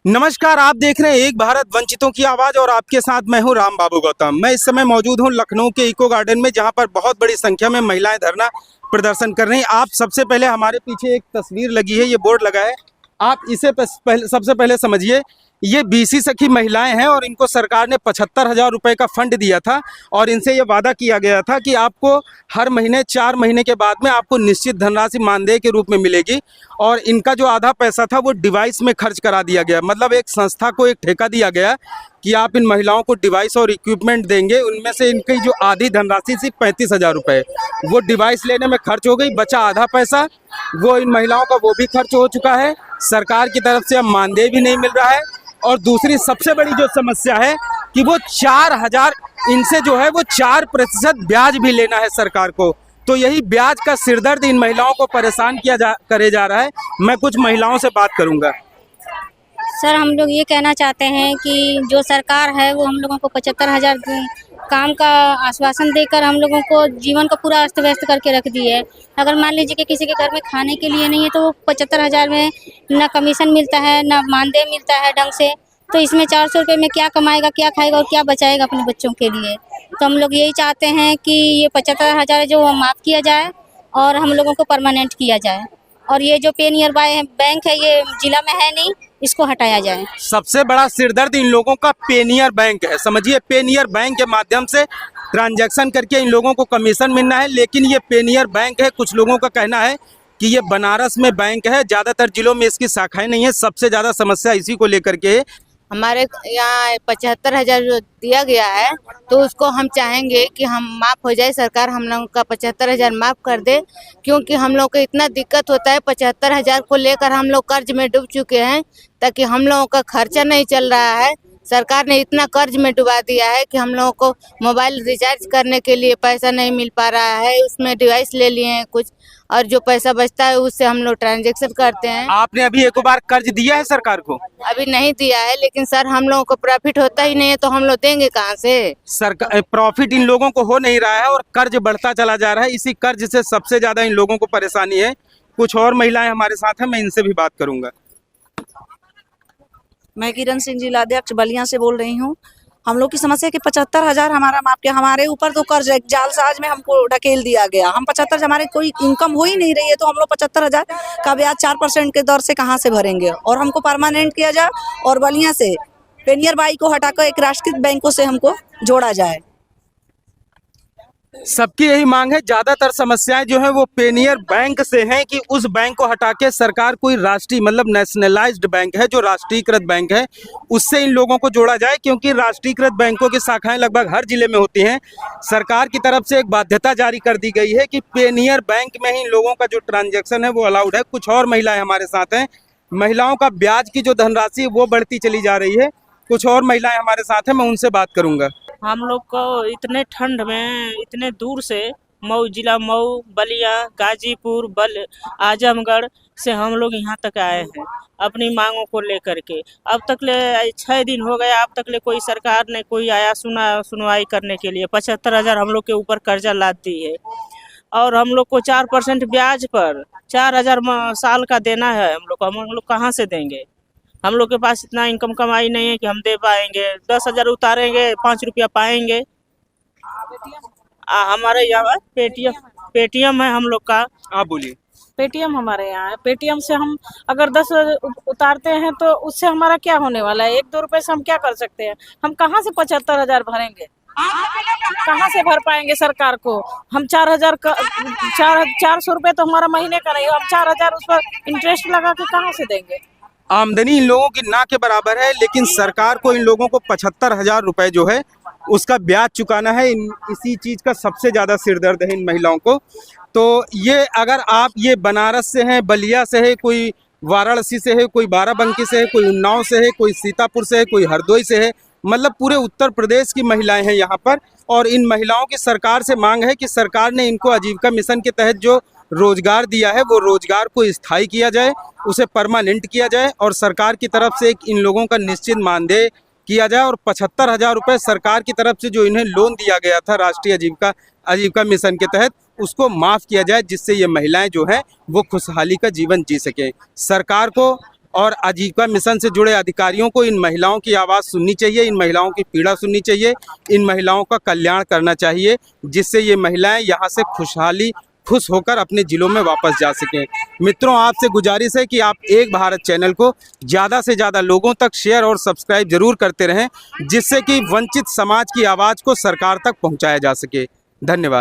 नमस्कार, आप देख रहे हैं एक भारत वंचितों की आवाज और आपके साथ मैं हूं राम बाबू गौतम। मैं इस समय मौजूद हूं लखनऊ के इको गार्डन में, जहां पर बहुत बड़ी संख्या में महिलाएं धरना प्रदर्शन कर रही हैं। आप सबसे पहले हमारे पीछे एक तस्वीर लगी है, ये बोर्ड लगा है, आप इसे सबसे पहले समझिए। ये बीसी सखी महिलाएं हैं और इनको सरकार ने 75,000 रुपये का फंड दिया था और इनसे ये वादा किया गया था कि आपको हर महीने 4 महीने के बाद में आपको निश्चित धनराशि मानदेय के रूप में मिलेगी। और इनका जो आधा पैसा था वो डिवाइस में खर्च करा दिया गया, मतलब एक संस्था को एक ठेका दिया गया कि आप इन महिलाओं को डिवाइस और इक्विपमेंट देंगे। उनमें से इनकी जो आधी धनराशि थी 35,000 रुपये, वो डिवाइस लेने में खर्च हो गई। बचा आधा पैसा, वो इन महिलाओं का वो भी खर्च हो चुका है। सरकार की तरफ से अब मानदेय भी नहीं मिल रहा है। और दूसरी सबसे बड़ी जो समस्या है कि वो 4,000 इनसे जो है वो 4% ब्याज भी लेना है सरकार को। तो यही ब्याज का सिरदर्द इन महिलाओं को परेशान करे जा रहा है। मैं कुछ महिलाओं से बात करूंगा। सर, हम लोग ये कहना चाहते हैं कि जो सरकार है वो हम लोगों को 75,000 काम का आश्वासन देकर हम लोगों को जीवन को पूरा अस्त व्यस्त करके रख दी है। अगर मान लीजिए कि किसी के घर में खाने के लिए नहीं है तो वो 75,000 में ना कमीशन मिलता है ना मानदेय मिलता है ढंग से। तो इसमें 400 रुपये में क्या कमाएगा, क्या खाएगा और क्या बचाएगा अपने बच्चों के लिए। तो हम लोग यही चाहते हैं कि ये 75,000 जो माफ़ किया जाए और हम लोगों को परमानेंट किया जाए। और ये जो पे नियर बाय बैंक है ये जिला में है नहीं, इसको हटाया जाए। सबसे बड़ा सिरदर्द इन लोगों का पेनियर बैंक है। समझिए, पेनियर बैंक के माध्यम से ट्रांजैक्शन करके इन लोगों को कमीशन मिलना है, लेकिन ये पेनियर बैंक है। कुछ लोगों का कहना है कि ये बनारस में बैंक है, ज़्यादातर जिलों में इसकी शाखाएं नहीं है। सबसे ज़्यादा समस्या इसी को लेकर के है। हमारे यहाँ 75,000 जो दिया गया है तो उसको हम चाहेंगे कि हम माफ़ हो जाए, सरकार हम लोगों का 75,000 माफ़ कर दे। क्योंकि हम लोग को इतना दिक्कत होता है, 75,000 को लेकर हम लोग कर्ज में डूब चुके हैं, ताकि हम लोगों का खर्चा नहीं चल रहा है। सरकार ने इतना कर्ज में डुबा दिया है कि हम लोगों को मोबाइल रिचार्ज करने के लिए पैसा नहीं मिल पा रहा है। उसमें डिवाइस ले लिए हैं कुछ, और जो पैसा बचता है उससे हम लोग ट्रांजेक्शन करते हैं। आपने अभी एक बार कर्ज दिया है सरकार को? अभी नहीं दिया है, लेकिन सर हम लोगों को प्रॉफिट होता ही नहीं है तो हम लोग देंगे कहाँ से। सरकार प्रॉफिट इन लोगों को हो नहीं रहा है और कर्ज बढ़ता चला जा रहा है। इसी कर्ज से सबसे ज्यादा इन लोगों को परेशानी है। कुछ और महिलाएं हमारे साथ हैं, मैं इनसे भी बात करूंगा। मैं किरण सिंह जिलाध्यक्ष बलिया से बोल रही हूँ। हम लोग की समस्या है कि 75,000 हमारा माफ किया, हमारे ऊपर तो कर्ज जालसाज में हमको ढकेल दिया गया। हम 75, हमारे कोई इनकम हो ही नहीं रही है तो हम लोग 75,000 का ब्याज 4% के दर से कहाँ से भरेंगे। और हमको परमानेंट किया जाए और बलिया से पेनियर बाई को हटाकर एक राष्ट्रीय बैंकों से हमको जोड़ा जाए। सबकी यही मांग है। ज्यादातर समस्याएं जो है वो पेनियर बैंक से हैं कि उस बैंक को हटा के सरकार कोई राष्ट्रीय, मतलब नेशनलाइज्ड बैंक है, जो राष्ट्रीयकृत बैंक है, उससे इन लोगों को जोड़ा जाए। क्योंकि राष्ट्रीयकृत बैंकों की शाखाएं लगभग हर जिले में होती हैं। सरकार की तरफ से एक बाध्यता जारी कर दी गई है कि पेनियर बैंक में ही इन लोगों का जो ट्रांजेक्शन है वो अलाउड है। कुछ और महिलाएं हमारे साथ हैं। महिलाओं का ब्याज की जो धनराशि है वो बढ़ती चली जा रही है। कुछ और महिलाएं हमारे साथ हैं, मैं उनसे बात करूंगा। हम लोग को इतने ठंड में इतने दूर से मऊ जिला, मऊ, बलिया, गाजीपुर, आजमगढ़ से हम लोग यहाँ तक आए हैं अपनी मांगों को लेकर के। अब तक ले 6 दिन हो गया, अब तक ले कोई सरकार ने कोई आया सुनवाई करने के लिए। 75,000 हम लोग के ऊपर कर्जा लाद दी है और हम लोग को 4% ब्याज पर 4,000 साल का देना है। हम लोग कहाँ से देंगे? हम लोग के पास इतना इनकम कमाई नहीं है कि हम दे पाएंगे। 10,000 उतारेंगे, 5 रुपया पाएंगे। हमारे यहाँ पेटीएम है हम लोग का। आप बोलिए। पेटीएम हमारे यहाँ है। पेटीएम से हम अगर 10 उतारते हैं तो उससे हमारा क्या होने वाला है? 1-2 रुपए से हम क्या कर सकते हैं? हम कहाँ से 75,000 भरेंगे? कहाँ से भर पाएंगे सरकार को? हम 400 रुपये तो हमारा महीने का नहीं, हम 4,000 उस पर इंटरेस्ट लगा के कहाँ से देंगे? आमदनी इन लोगों की ना के बराबर है, लेकिन सरकार को इन लोगों को 75,000 रुपए जो है उसका ब्याज चुकाना है। इसी चीज़ का सबसे ज़्यादा सिरदर्द है इन महिलाओं को। तो ये अगर आप ये बनारस से हैं, बलिया से है, कोई वाराणसी से है, कोई बाराबंकी से है, कोई उन्नाव से है, कोई सीतापुर से है, कोई हरदोई से है, मतलब पूरे उत्तर प्रदेश की महिलाएं हैं यहाँ पर। और इन महिलाओं की सरकार से मांग है कि सरकार ने इनको आजीविका मिशन के तहत जो रोजगार दिया है वो रोजगार को स्थायी किया जाए, उसे परमानेंट किया जाए और सरकार की तरफ से इन लोगों का निश्चित मानदेय किया जाए। और 75,000 रुपये सरकार की तरफ से जो इन्हें लोन दिया गया था राष्ट्रीय आजीविका मिशन के तहत, उसको माफ़ किया जाए, जिससे ये महिलाएं जो हैं वो खुशहाली का जीवन जी सकें। सरकार को और आजीविका मिशन से जुड़े अधिकारियों को इन महिलाओं की आवाज़ सुननी चाहिए, इन महिलाओं की पीड़ा सुननी चाहिए, इन महिलाओं का कल्याण करना चाहिए, जिससे ये महिलाएं यहाँ से खुश होकर अपने जिलों में वापस जा सकें। मित्रों, आपसे गुजारिश है कि आप एक भारत चैनल को ज़्यादा से ज़्यादा लोगों तक शेयर और सब्सक्राइब जरूर करते रहें, जिससे कि वंचित समाज की आवाज़ को सरकार तक पहुँचाया जा सके। धन्यवाद।